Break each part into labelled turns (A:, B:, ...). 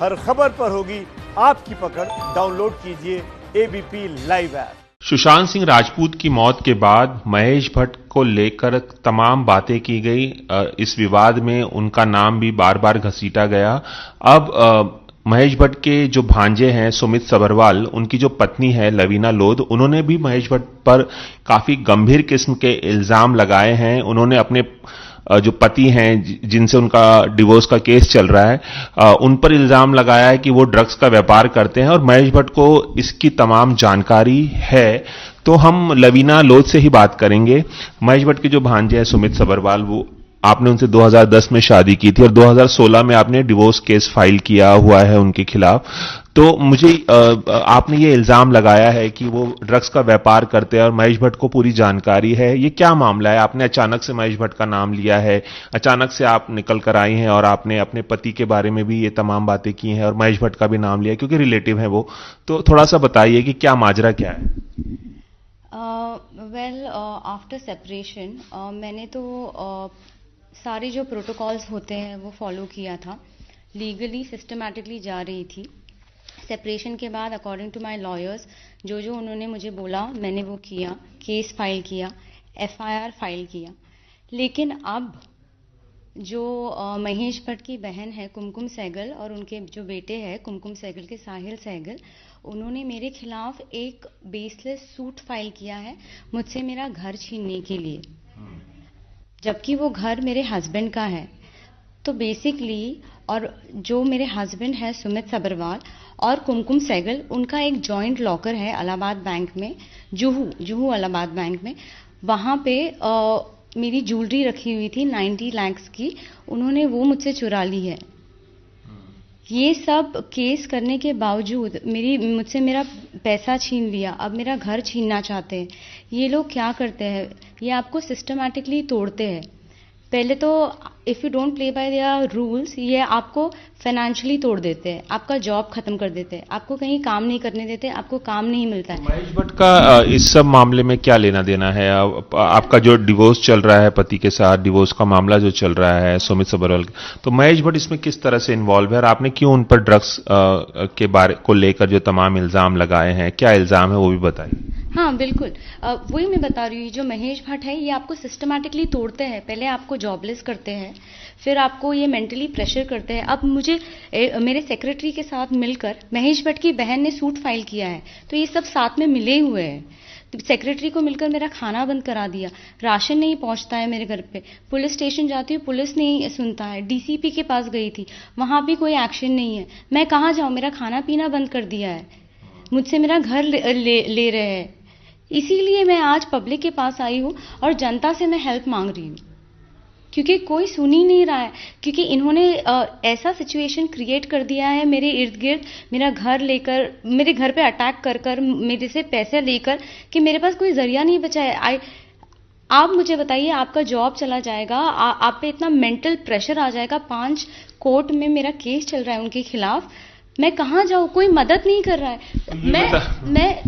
A: हर खबर पर होगी आपकी पकड़। डाउनलोड कीजिए ABP live app.
B: Sushant Singh Rajput की मौत के बाद महेश भट्ट को लेकर तमाम बातें की गई। इस विवाद में उनका नाम भी बार बार घसीटा गया। अब महेश भट्ट के जो भांजे हैं सुमित सबरवाल, उनकी जो पत्नी है लवीना लोध, उन्होंने भी महेश भट्ट पर काफी गंभीर किस्म के इल्जाम लगाए हैं। उन्होंने अपने जो पति हैं जिनसे उनका डिवोर्स का केस चल रहा है, उन पर इल्जाम लगाया है कि वो ड्रग्स का व्यापार करते हैं और महेश भट्ट को इसकी तमाम जानकारी है। तो हम लवीना लोध से ही बात करेंगे। महेश भट्ट के जो भांजे हैं सुमित सबरवाल, वो आपने उनसे 2010 में शादी की थी और 2016 में आपने डिवोर्स केस फाइल किया हुआ है उनके खिलाफ। तो मुझे आपने ये इल्जाम लगाया है कि वो ड्रग्स का व्यापार करते हैं और महेश भट्ट को पूरी जानकारी है। ये क्या मामला है? आपने अचानक से महेश भट्ट का नाम लिया है, अचानक से आप निकल कर आई हैं और आपने अपने पति के बारे में भी ये तमाम बातें की हैं और महेश भट्ट का भी नाम लिया है क्योंकि रिलेटिव है वो। तो थोड़ा सा बताइए कि क्या माजरा क्या है?
C: आफ्टर सेपरेशन मैंने तो सारे जो प्रोटोकॉल्स होते हैं वो फॉलो किया था। लीगली सिस्टमैटिकली जा रही थी। सेपरेशन के बाद अकॉर्डिंग टू माय लॉयर्स जो उन्होंने मुझे बोला मैंने वो किया, केस फाइल किया, एफआईआर फाइल किया। लेकिन अब जो महेश भट्ट की बहन है कुमकुम सहगल और उनके जो बेटे हैं कुमकुम सहगल के साहिल सहगल, उन्होंने मेरे खिलाफ एक बेसलेस सूट फाइल किया है मुझसे मेरा घर छीनने के लिए, जबकि वो घर मेरे हस्बैंड का है। तो बेसिकली और जो मेरे हस्बैंड है सुमित सबरवाल और कुमकुम सहगल, उनका एक जॉइंट लॉकर है इलाहाबाद बैंक में, जुहू इलाहाबाद बैंक में। वहाँ पे मेरी ज्वेलरी रखी हुई थी 90 लाख की, उन्होंने वो मुझसे चुरा ली है। ये सब केस करने के बावजूद मुझसे मेरा पैसा छीन लिया। अब मेरा घर छीनना चाहते हैं। ये लोग क्या करते हैं, ये आपको सिस्टमैटिकली तोड़ते हैं। पहले तो if you don't play by their rules, ये आपको फाइनेंशियली तोड़ देते हैं, आपका जॉब खत्म कर देते हैं, आपको कहीं काम नहीं करने देते, आपको काम नहीं मिलता है।
B: महेश भट्ट का इस सब मामले में क्या लेना देना है? आपका जो डिवोर्स चल रहा है पति के साथ, डिवोर्स का मामला जो चल रहा है सुमित सबरवाल, तो महेश भट्ट इसमें किस तरह से इन्वॉल्व है और आपने क्यों उन पर ड्रग्स के बारे को लेकर जो तमाम इल्जाम लगाए हैं, क्या इल्जाम है वो भी बताइए।
C: हाँ बिल्कुल, वही मैं बता रही हूँ। जो महेश भट्ट है ये आपको सिस्टमैटिकली तोड़ते हैं। पहले आपको जॉबलेस करते हैं, फिर आपको ये मेंटली प्रेशर करते हैं। अब मुझे मेरे सेक्रेटरी के साथ मिलकर महेश भट्ट की बहन ने सूट फाइल किया है, तो ये सब साथ में मिले हुए हैं। तो सेक्रेटरी को मिलकर मेरा खाना बंद करा दिया, राशन नहीं पहुंचता है मेरे घर पे, पुलिस स्टेशन जाती हूँ पुलिस नहीं सुनता है, डीसीपी के पास गई थी वहां भी कोई एक्शन नहीं है। मैं कहाँ जाऊँ? मेरा खाना पीना बंद कर दिया है, मुझसे मेरा घर ले रहे हैं। इसीलिए मैं आज पब्लिक के पास आई हूँ और जनता से मैं हेल्प मांग रही हूँ, क्योंकि कोई सुन ही नहीं रहा है। क्योंकि इन्होंने ऐसा सिचुएशन क्रिएट कर दिया है मेरे इर्द गिर्द, मेरा घर लेकर, मेरे घर पे अटैक कर कर, मेरे से पैसे लेकर, कि मेरे पास कोई जरिया नहीं बचा है। आप मुझे बताइए, आपका जॉब चला जाएगा, आप पे इतना मेंटल प्रेशर आ जाएगा। 5 कोर्ट में मेरा केस चल रहा है उनके खिलाफ, मैं कहाँ जाऊँ? कोई मदद नहीं कर रहा है। मैं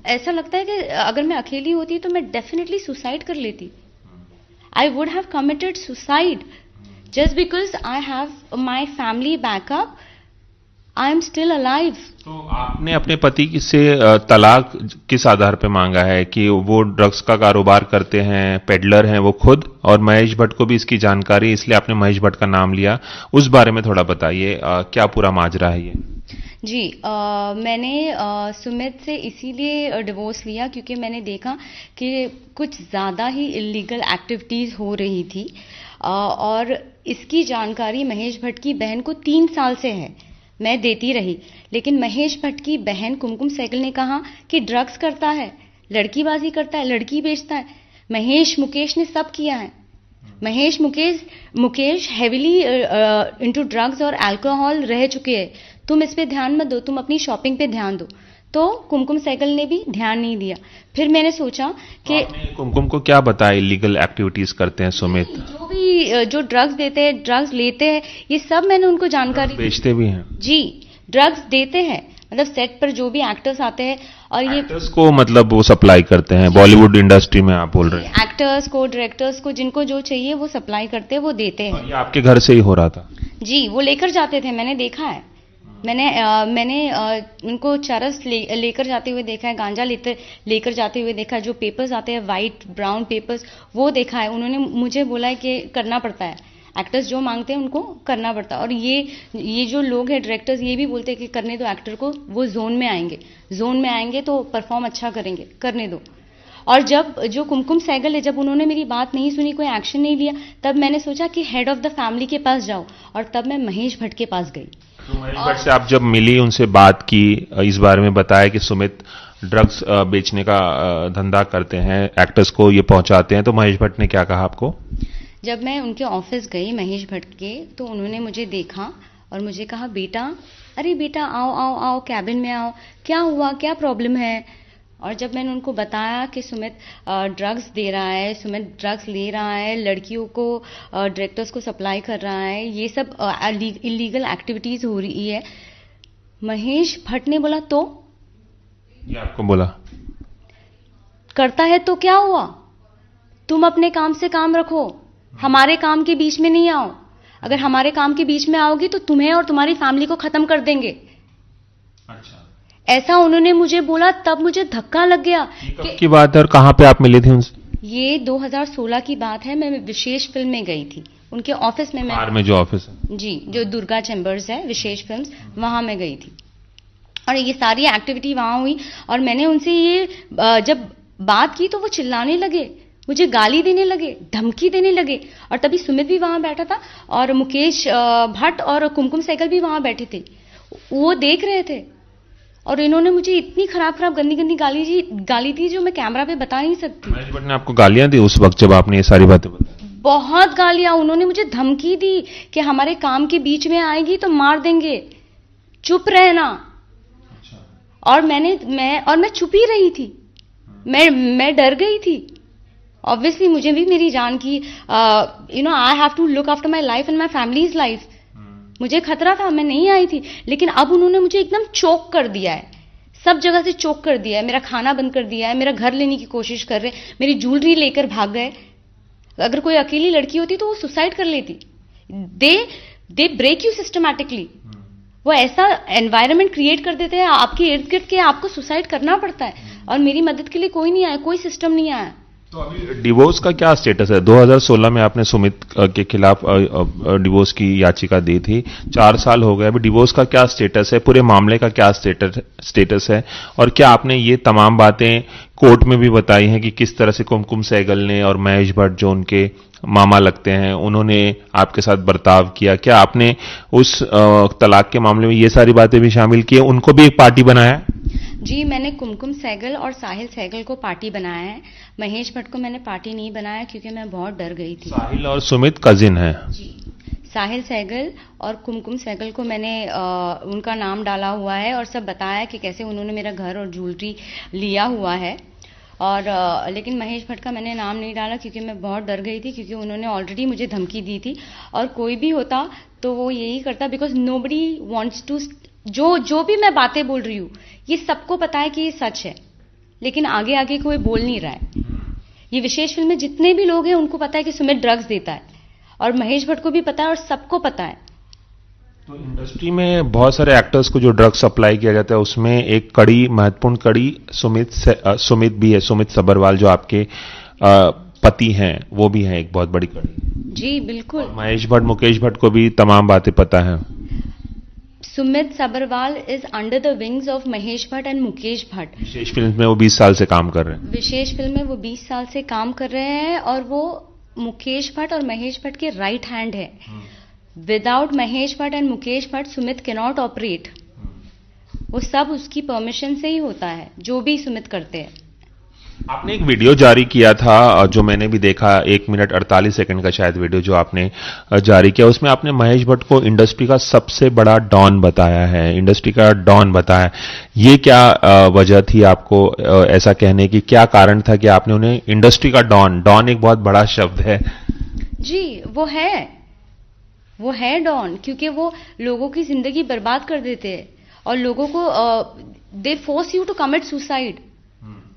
C: ऐसा लगता है कि अगर मैं अकेली होती तो मैं डेफिनेटली सुसाइड कर लेती। I would have committed suicide just because I have my family backup. I am still alive.
B: तो आपने अपने पति से तलाक किस आधार पे मांगा है? कि वो ड्रग्स का कारोबार करते हैं, पेडलर हैं वो खुद, और महेश भट्ट को भी इसकी जानकारी, इसलिए आपने महेश भट्ट का नाम लिया। उस बारे में थोड़ा बताइए, क्या पूरा माजरा है ये?
C: जी, मैंने सुमित से इसीलिए डिवोर्स लिया क्योंकि मैंने देखा कि कुछ ज़्यादा ही इलीगल एक्टिविटीज़ हो रही थी, और इसकी जानकारी महेश भट्ट की बहन को 3 साल से है। मैं देती रही, लेकिन महेश भट्ट की बहन कुमकुम सहगल ने कहा कि ड्रग्स करता है, लड़कीबाजी करता है, लड़की बेचता है। मुकेश ने सब किया है। मुकेश हेविली इनटू ड्रग्स और अल्कोहल रह चुके हैं। तुम इस पे ध्यान मत दो, तुम अपनी शॉपिंग पे ध्यान दो। तो कुमकुम सहगल ने भी ध्यान नहीं दिया। फिर मैंने सोचा कि
B: कुमकुम को क्या बताया इलीगल एक्टिविटीज करते हैं सुमित?
C: जो ड्रग्स देते हैं, ड्रग्स लेते हैं, ये सब मैंने उनको जानकारी।
B: बेचते भी हैं?
C: जी, ड्रग्स देते हैं, मतलब सेट पर जो भी एक्टर्स आते हैं और ये
B: एक्टर्स को मतलब वो सप्लाई करते हैं। बॉलीवुड इंडस्ट्री में आप बोल रहे हैं?
C: एक्टर्स को, डायरेक्टर्स को, जिनको जो चाहिए वो सप्लाई करते हैं, वो देते हैं।
B: ये आपके घर से ही हो रहा था?
C: जी, वो लेकर जाते थे, मैंने देखा है। मैंने उनको चरस लेकर जाते हुए देखा है, गांजा लेकर जाते हुए देखा है, जो पेपर्स आते हैं वाइट ब्राउन पेपर्स वो देखा है। उन्होंने मुझे बोला है कि करना पड़ता है, एक्टर्स जो मांगते हैं उनको करना पड़ता है। और ये जो लोग हैं डायरेक्टर्स, ये भी बोलते हैं कि करने दो एक्टर को, वो जोन में आएंगे तो परफॉर्म अच्छा करेंगे, करने दो। और जब जो कुमकुम सहगल है, जब उन्होंने मेरी बात नहीं सुनी, कोई एक्शन नहीं लिया, तब मैंने सोचा कि हेड ऑफ द फैमिली के पास जाओ, और तब मैं महेश भट्ट के पास गई।
B: तो महेश भट्ट से आप जब मिली, उनसे बात की, इस बारे में बताया कि सुमित ड्रग्स बेचने का धंधा करते हैं, एक्टर्स को ये पहुंचाते हैं, तो महेश भट्ट ने क्या कहा आपको?
C: जब मैं उनके ऑफिस गई महेश भट्ट के, तो उन्होंने मुझे देखा और मुझे कहा, बेटा, अरे बेटा आओ आओ आओ, कैबिन में आओ, क्या हुआ, क्या प्रॉब्लम है? और जब मैंने उनको बताया कि सुमित ड्रग्स दे रहा है, सुमित ड्रग्स ले रहा है, लड़कियों को डायरेक्टर्स को सप्लाई कर रहा है, ये सब इलीगल एक्टिविटीज हो रही है, महेश भट्ट ने बोला, तो
B: ये आपको बोला
C: करता है तो क्या हुआ, तुम अपने काम से काम रखो, हमारे काम के बीच में नहीं आओ। अगर हमारे काम के बीच में आओगी तो तुम्हें और तुम्हारी फैमिली को खत्म कर देंगे।
B: अच्छा,
C: ऐसा उन्होंने मुझे बोला। तब मुझे धक्का लग गया।
B: कब की बात है और कहां पे आप मिली थी उनसे?
C: ये 2016 की बात है। मैं विशेष फिल्म में गई थी, उनके ऑफिस में।
B: बाहर में जो ऑफिस है
C: जी, जो दुर्गा चैम्बर्स है, विशेष फिल्म्स, वहां मैं गई थी और ये सारी एक्टिविटी वहां हुई। और मैंने उनसे ये जब बात की तो वो चिल्लाने लगे, मुझे गाली देने लगे, धमकी देने लगे। और तभी सुमित भी वहां बैठा था और मुकेश भट्ट और कुमकुम सहगल भी वहां बैठे थे, वो देख रहे थे। और इन्होंने मुझे इतनी खराब गंदी गंदी गाली दी जो मैं कैमरा पे बता नहीं सकती।
B: महेश भट्ट ने आपको गालियां दी उस वक्त जब आपने ये सारी बातें बताई?
C: बहुत गालियां। उन्होंने मुझे धमकी दी कि हमारे काम के बीच में आएगी तो मार देंगे, चुप रहना। और मैं चुप ही रही थी। मैं डर गई थी। ऑब्वियसली मुझे भी मेरी जान की I have to look after my life and my family's life. मुझे खतरा था, मैं नहीं आई थी। लेकिन अब उन्होंने मुझे एकदम चोक कर दिया है, सब जगह से चोक कर दिया है। मेरा खाना बंद कर दिया है, मेरा घर लेने की कोशिश कर रहे, मेरी ज्वेलरी लेकर भाग गए। अगर कोई अकेली लड़की होती तो वो सुसाइड कर लेती। They break you systematically. वो ऐसा एनवायरनमेंट क्रिएट कर देते हैं आपके इर्द गिर्द के आपको सुसाइड करना पड़ता है। और मेरी मदद के लिए कोई नहीं आया, कोई सिस्टम नहीं आया।
B: तो अभी डिवोर्स का क्या स्टेटस है? 2016 में आपने सुमित के खिलाफ डिवोर्स की याचिका दी थी, 4 साल हो गए। अभी डिवोर्स का क्या स्टेटस है? पूरे मामले का क्या स्टेटस है? और क्या आपने ये तमाम बातें कोर्ट में भी बताई हैं कि किस तरह से कुमकुम सहगल ने और महेश भट्ट जो उनके मामा लगते हैं, उन्होंने आपके साथ बर्ताव किया? क्या आपने उस तलाक के मामले में ये सारी बातें भी शामिल की? उनको भी एक पार्टी बनाया?
C: जी, मैंने कुमकुम सहगल और साहिल सहगल को पार्टी बनाया है। महेश भट्ट को मैंने पार्टी नहीं बनाया क्योंकि मैं बहुत डर गई थी।
B: साहिल और सुमित कजिन है?
C: जी, साहिल सहगल और कुमकुम सहगल को मैंने उनका नाम डाला हुआ है और सब बताया कि कैसे उन्होंने मेरा घर और ज्वेलरी लिया हुआ है। और लेकिन महेश भट्ट का मैंने नाम नहीं डाला क्योंकि मैं बहुत डर गई थी, क्योंकि उन्होंने ऑलरेडी मुझे धमकी दी थी। और कोई भी होता तो वो यही करता, बिकॉज नोबडी वांट्स टू। जो भी मैं बातें बोल रही हूँ ये सबको पता है कि ये सच है, लेकिन आगे आगे कोई बोल नहीं रहा है। ये विशेष फिल्म में जितने भी लोग हैं उनको पता है कि सुमित ड्रग्स देता है, और महेश भट्ट को भी पता है और सबको पता है।
B: तो इंडस्ट्री में बहुत सारे एक्टर्स को जो ड्रग्स सप्लाई किया जाता है उसमें एक कड़ी, महत्वपूर्ण कड़ी सुमित भी है। सुमित सब्बरवाल जो आपके पति हैं वो भी हैं एक बहुत बड़ी कड़ी।
C: जी बिल्कुल।
B: महेश भट्ट, मुकेश भट्ट को भी तमाम बातें पता है।
C: Sumit Sabharwal is under the wings of Mahesh Bhatt and Mukesh Bhatt.
B: विशेष फिल्म में वो 20 साल से काम कर रहे हैं।
C: विशेष फिल्म में वो 20 साल से काम कर रहे हैं और वो मुकेश भट्ट और महेश भट्ट के राइट हैंड है। Without Mahesh Bhatt and Mukesh Bhatt Sumit can not operate. वो सब उसकी परमिशन से ही होता है, जो भी सुमित करते हैं।
B: आपने एक वीडियो जारी किया था जो मैंने भी देखा, 1 मिनट 48 सेकंड का शायद वीडियो जो आपने जारी किया, उसमें आपने महेश भट्ट को इंडस्ट्री का सबसे बड़ा डॉन बताया है, इंडस्ट्री का डॉन बताया। ये क्या वजह थी आपको ऐसा कहने की? क्या कारण था कि आपने उन्हें इंडस्ट्री का डॉन एक बहुत बड़ा शब्द है।
C: जी, वो है डॉन, क्योंकि वो लोगों की जिंदगी बर्बाद कर देते हैं और लोगों को they force you to commit suicide.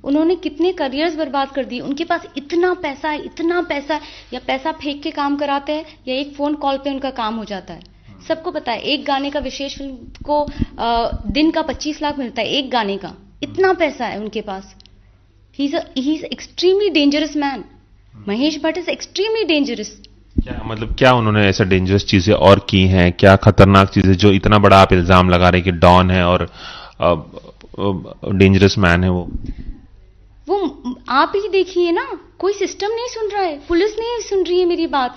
C: उन्होंने कितने करियर्स बर्बाद कर दिए। उनके पास इतना पैसा है, या पैसा फेंक के काम कराते हैं या एक फोन कॉल पे उनका काम हो जाता है। सबको पता है, एक गाने का विशेष फिल्म को दिन का 25 लाख मिलता है, एक गाने का, इतना पैसा है उनके पास। He is extremely dangerous man. Mahesh Bhatt is extremely dangerous.
B: क्या मतलब क्या उन्होंने ऐसा डेंजरस चीजें और की हैं, क्या खतरनाक चीजें जो इतना बड़ा आप इल्जाम लगा रहे हैं कि डॉन है और डेंजरस मैन है वो
C: आप ही देखिए ना, कोई सिस्टम नहीं सुन रहा है, पुलिस नहीं सुन रही है मेरी बात,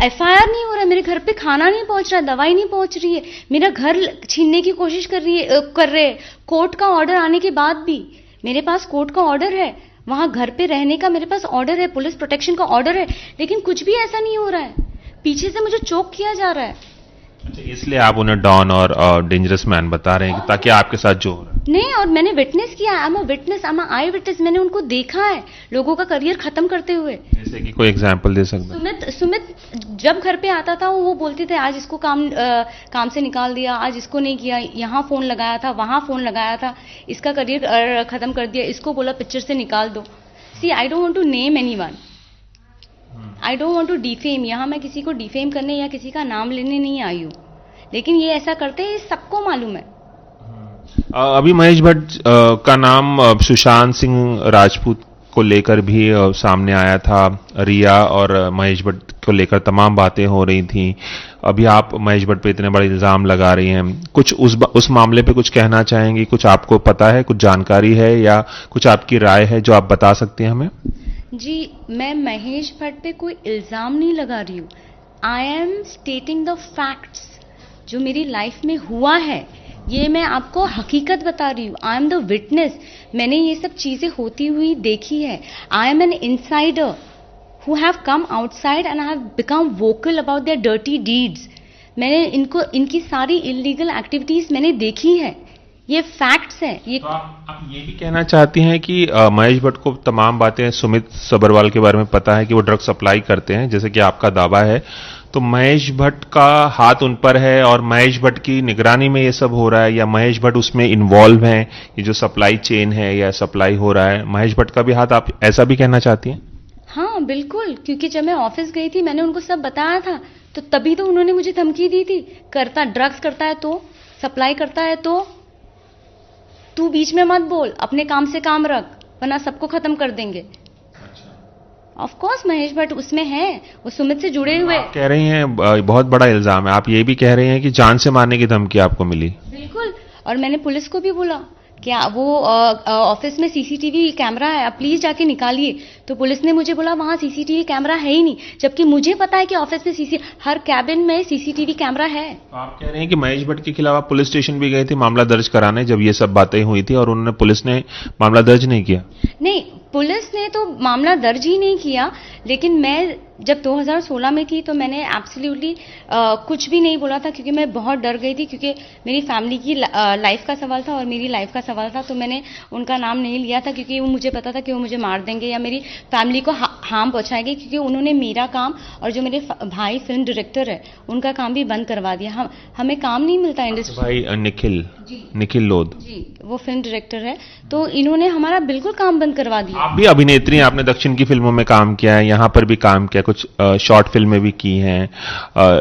C: एफआईआर नहीं हो रहा है, मेरे घर पे खाना नहीं पहुंच रहा है, दवाई नहीं पहुंच रही है, मेरा घर छीनने की कोशिश कर रहे हैं। कोर्ट का ऑर्डर आने के बाद भी, मेरे पास कोर्ट का ऑर्डर है, वहां घर पे रहने का मेरे पास ऑर्डर है, पुलिस प्रोटेक्शन का ऑर्डर है, लेकिन कुछ भी ऐसा नहीं हो रहा है। पीछे से मुझे चोक किया जा रहा है।
B: अच्छा, इसलिए आप उन्हें डॉन और डेंजरस मैन बता रहे हैं ताकि आपके साथ जो हो रहा है।
C: नहीं, और मैंने विटनेस किया, I am a witness, I am I witness, मैंने उनको देखा है लोगों का करियर खत्म करते हुए।
B: जैसे कि कोई एग्जांपल दे सकते हैं?
C: सुमित जब घर पे आता था वो बोलते थे आज इसको काम से निकाल दिया, आज इसको नहीं किया, यहाँ फोन लगाया था, वहां फोन लगाया था, इसका करियर खत्म कर दिया, इसको बोला पिक्चर से निकाल दो। See I don't want to name anyone, I don't want to defame. यहाँ मैं किसी को डिफेम करने या किसी का नाम लेने नहीं आई हूँ, लेकिन ये ऐसा करते हैं, सबको मालूम है।
B: अभी महेश भट्ट का नाम सुशांत सिंह राजपूत को लेकर भी सामने आया था। रिया और महेश भट्ट को लेकर तमाम बातें हो रही थी। अभी आप महेश भट्ट पे इतने बड़े इल्जाम लगा रही हैं, कुछ उस मामले पे कुछ कहना चाहेंगी? कुछ आपको पता है, कुछ जानकारी है या कुछ आपकी राय है जो आप बता सकती हैं हमें?
C: जी, मैं महेश भट्ट पे कोई इल्जाम नहीं लगा रही हूँ, I am stating the facts. जो मेरी लाइफ में हुआ है ये मैं आपको हकीकत बता रही हूँ, आई एम द विटनेस। मैंने ये सब चीजें होती हुई देखी है। I am N insider who have come outside and I have become vocal about their dirty deeds. मैंने इनकी सारी इलीगल एक्टिविटीज मैंने देखी है, ये फैक्ट्स है। ये
B: तो आप ये भी कहना चाहती हैं कि महेश भट्ट को तमाम बातें सुमित सब्रवाल के बारे में पता है कि वो ड्रग सप्लाई करते हैं, जैसे कि आपका दावा है, तो महेश भट्ट का हाथ उन पर है और महेश भट्ट की निगरानी में ये सब हो रहा है, या महेश भट्ट उसमें इन्वॉल्व हैं? ये जो सप्लाई चेन है या सप्लाई हो रहा है, महेश भट्ट का भी हाथ, आप ऐसा भी कहना चाहती हैं?
C: हाँ बिल्कुल, क्योंकि जब मैं ऑफिस गई थी मैंने उनको सब बताया था, तो तभी तो उन्होंने मुझे धमकी दी थी, ड्रग्स करता है तो, सप्लाई करता है तो तू बीच में मत बोल, अपने काम से काम रख, वरना सबको खत्म कर देंगे। ऑफ कोर्स महेश भट्ट उसमें है, वो सुमित से जुड़े हुए।
B: आप कह रही हैं बहुत बड़ा इल्जाम है, आप ये भी कह रही हैं कि जान से मारने की धमकी आपको मिली?
C: बिल्कुल, और मैंने पुलिस को भी बोला क्या वो ऑफिस में सीसीटीवी कैमरा है, आप प्लीज जाके निकालिए। तो पुलिस ने मुझे बोला वहां सीसीटीवी कैमरा है ही नहीं, जबकि मुझे पता है कि ऑफिस में हर कैबिन में सीसीटीवी कैमरा है।
B: तो आप कह रहे हैं कि महेश भट्ट के खिलाफ आप पुलिस स्टेशन भी गए थे मामला दर्ज कराने जब ये सब बातें हुई थी, और उन्होंने, पुलिस ने मामला दर्ज नहीं किया?
C: नहीं, पुलिस ने तो मामला दर्ज ही नहीं किया, लेकिन मैं जब 2016 में थी तो मैंने एब्सोल्युटली कुछ भी नहीं बोला था, क्योंकि मैं बहुत डर गई थी, क्योंकि मेरी फैमिली की लाइफ का सवाल था और मेरी लाइफ का सवाल था। तो मैंने उनका नाम नहीं लिया था, क्योंकि वो मुझे पता था कि वो मुझे मार देंगे या मेरी फैमिली को हार्म पहुंचाएंगे, क्योंकि उन्होंने मेरा काम और जो मेरे भाई फिल्म डायरेक्टर है उनका काम भी बंद करवा दिया। हमें काम नहीं मिलता इंडस्ट्री।
B: भाई निखिल लोध
C: जी, वो फिल्म डायरेक्टर है, तो इन्होंने हमारा बिल्कुल काम बंद करवा दिया।
B: आप भी अभिनेत्री हैं, आपने दक्षिण की फिल्मों में काम किया है, यहाँ पर भी काम किया, कुछ शॉर्ट फिल्में भी की हैं,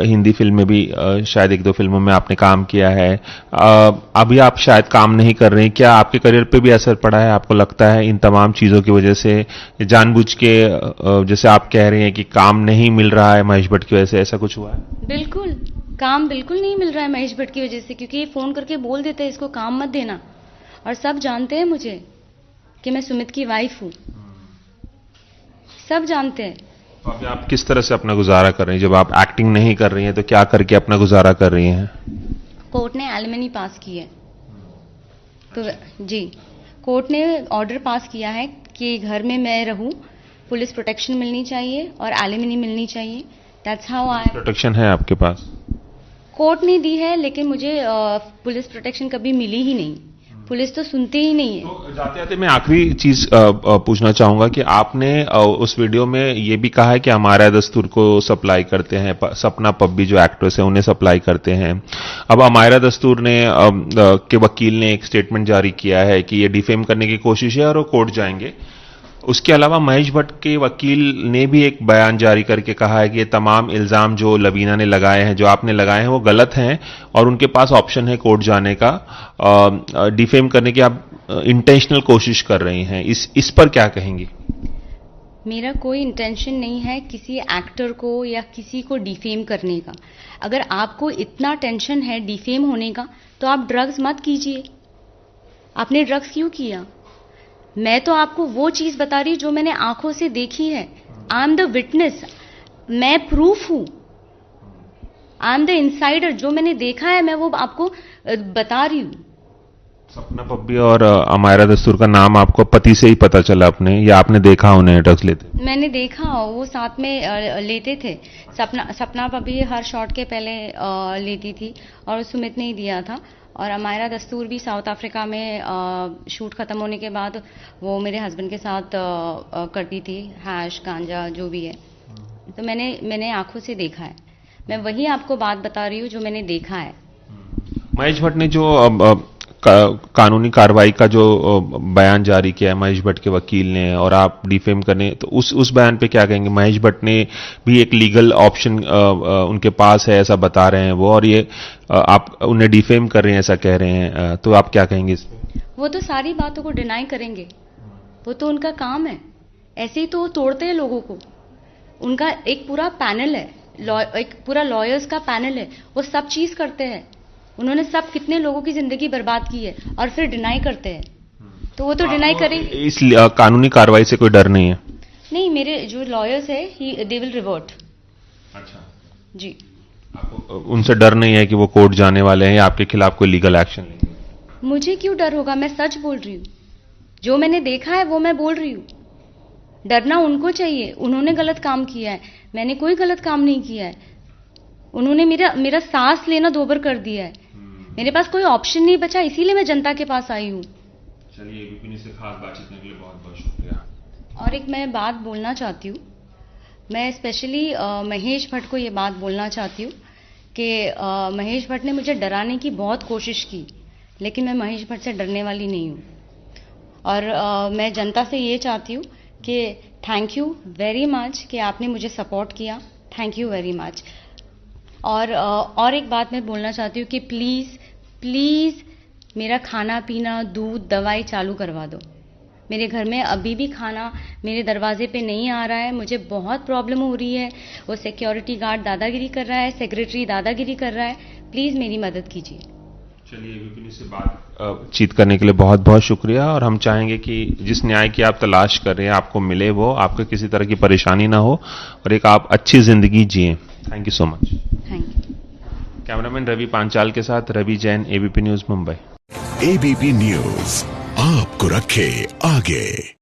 B: हिंदी फिल्में भी शायद 1-2 फिल्मों में आपने काम किया है। अभी आप शायद काम नहीं कर रही, क्या आपके करियर पे भी असर पड़ा है? आपको लगता है इन तमाम चीजों की वजह से, जानबूझ के जैसे आप कह रहे हैं कि काम नहीं मिल रहा है महेश भट्ट की वजह से, ऐसा कुछ हुआ है?
C: बिल्कुल, काम बिल्कुल नहीं मिल रहा है महेश भट्ट की वजह से, क्योंकि ये फोन करके बोल देते हैं इसको काम मत देना, और सब जानते हैं मुझे कि मैं सुमित की वाइफ हूँ, सब जानते हैं।
B: तो अभी आप किस तरह से अपना गुजारा कर रही हैं? जब आप एक्टिंग नहीं कर रही हैं तो क्या करके अपना गुजारा कर रही हैं?
C: कोर्ट ने एलिमनी पास की है, तो जी कोर्ट ने ऑर्डर पास किया है कि घर में मैं रहूं, पुलिस प्रोटेक्शन मिलनी चाहिए और एलिमनी मिलनी चाहिए। That's how I.
B: प्रोटेक्शन है आपके पास?
C: कोर्ट ने दी है, लेकिन मुझे पुलिस प्रोटेक्शन कभी मिली ही नहीं, पुलिस तो सुनती ही नहीं है।
B: तो जाते जाते मैं आखिरी चीज पूछना चाहूंगा कि आपने उस वीडियो में ये भी कहा है कि अमायरा दस्तूर को सप्लाई करते हैं, सपना पब्बी जो एक्ट्रेस है उन्हें सप्लाई करते हैं। अब अमायरा दस्तूर ने के वकील ने एक स्टेटमेंट जारी किया है कि ये डिफेम करने की कोशिश है और वो कोर्ट जाएंगे। उसके अलावा महेश भट्ट के वकील ने भी एक बयान जारी करके कहा है कि ये तमाम इल्जाम जो लवीना ने लगाए हैं, जो आपने लगाए हैं, वो गलत हैं और उनके पास ऑप्शन है कोर्ट जाने का। डिफेम करने की आप इंटेंशनल कोशिश कर रही हैं, इस पर क्या कहेंगी?
C: मेरा कोई इंटेंशन नहीं है किसी एक्टर को या किसी को डिफेम करने का। अगर आपको इतना टेंशन है डिफेम होने का तो आप ड्रग्स मत कीजिए। आपने ड्रग्स क्यों किया? मैं तो आपको वो चीज बता रही हूं जो मैंने आंखों से देखी है। आई एम द विटनेस, मैं प्रूफ हूं। आई एम द इनसाइडर, जो मैंने देखा है मैं वो आपको बता रही हूं।
B: सपना पब्बी और अमायरा दस्तूर का नाम आपको पति से ही पता चला अपने, या आपने देखा उन्हें ड्रग्स लेते?
C: मैंने देखा, वो साथ में लेते थे। सपना पब्बी हर शॉट के पहले लेती थी और सुमित ने ही दिया था। और अमायरा दस्तूर भी साउथ अफ्रीका में शूट खत्म होने के बाद वो मेरे हस्बैंड के साथ करती थी, हैश गांजा जो भी है। तो मैंने आंखों से देखा है। मैं वही आपको बात बता रही हूँ जो मैंने देखा है।
B: महेश भट्ट ने जो कानूनी कार्रवाई का जो बयान जारी किया है महेश भट्ट के वकील ने, और आप डिफेम करने, तो उस बयान पे क्या कहेंगे? महेश भट्ट ने भी एक लीगल ऑप्शन उनके पास है ऐसा बता रहे हैं वो, और ये आप उन्हें डिफेम कर रहे हैं ऐसा कह रहे हैं, तो आप क्या कहेंगे इस पे?
C: वो तो सारी बातों को डिनाई करेंगे, वो तो उनका काम है। ऐसे ही तो वो तोड़ते हैं लोगों को। उनका एक पूरा पैनल है, एक पूरा लॉयर्स का पैनल है, वो सब चीज करते हैं। उन्होंने सब कितने लोगों की जिंदगी बर्बाद की है और फिर डिनाई करते हैं, तो वो तो डिनाई करेंगे।
B: इस कानूनी कार्रवाई से कोई डर नहीं है?
C: नहीं, मेरे जो लॉयर्स है दे विल रिवर्ट।
B: अच्छा
C: जी,
B: आपको उनसे डर नहीं है कि वो कोर्ट जाने वाले हैं या आपके खिलाफ कोई लीगल एक्शन लेंगे?
C: मुझे क्यों डर होगा? मैं सच बोल रही हूँ, जो मैंने देखा है वो मैं बोल रही हूँ। डरना उनको चाहिए, उन्होंने गलत काम किया है, मैंने कोई गलत काम नहीं किया है। उन्होंने मेरा सांस लेना दोबर कर दिया है। मेरे पास कोई ऑप्शन नहीं बचा, इसीलिए मैं जनता के पास आई हूँ।
B: चलिए, एबीपी न्यूज़ से खास बातचीत करने के लिए बहुत बहुत शुक्रिया।
C: और एक मैं बात बोलना चाहती हूँ, मैं स्पेशली महेश भट्ट को ये बात बोलना चाहती हूँ कि महेश भट्ट ने मुझे डराने की बहुत कोशिश की, लेकिन मैं महेश भट्ट से डरने वाली नहीं हूँ। और मैं जनता से ये चाहती हूँ कि थैंक यू वेरी मच कि आपने मुझे सपोर्ट किया, थैंक यू वेरी मच। और एक बात मैं बोलना चाहती हूँ कि प्लीज़ मेरा खाना पीना, दूध, दवाई चालू करवा दो। मेरे घर में अभी भी खाना मेरे दरवाजे पे नहीं आ रहा है, मुझे बहुत प्रॉब्लम हो रही है। वो सिक्योरिटी गार्ड दादागिरी कर रहा है, सेक्रेटरी दादागिरी कर रहा है, प्लीज़ मेरी मदद कीजिए।
B: चलिए, एबीपी न्यूज़ से बातचीत करने के लिए बहुत बहुत शुक्रिया, और हम चाहेंगे कि जिस न्याय की आप तलाश कर रहे हैं आपको मिले, वो आपको किसी तरह की परेशानी ना हो और एक आप अच्छी जिंदगी जिए। Thank you so much.
C: Thank you.
B: Cameraman Ravi Panchal के साथ Ravi Jain, ABP news, Mumbai.
D: ABP news आपको रखे आगे।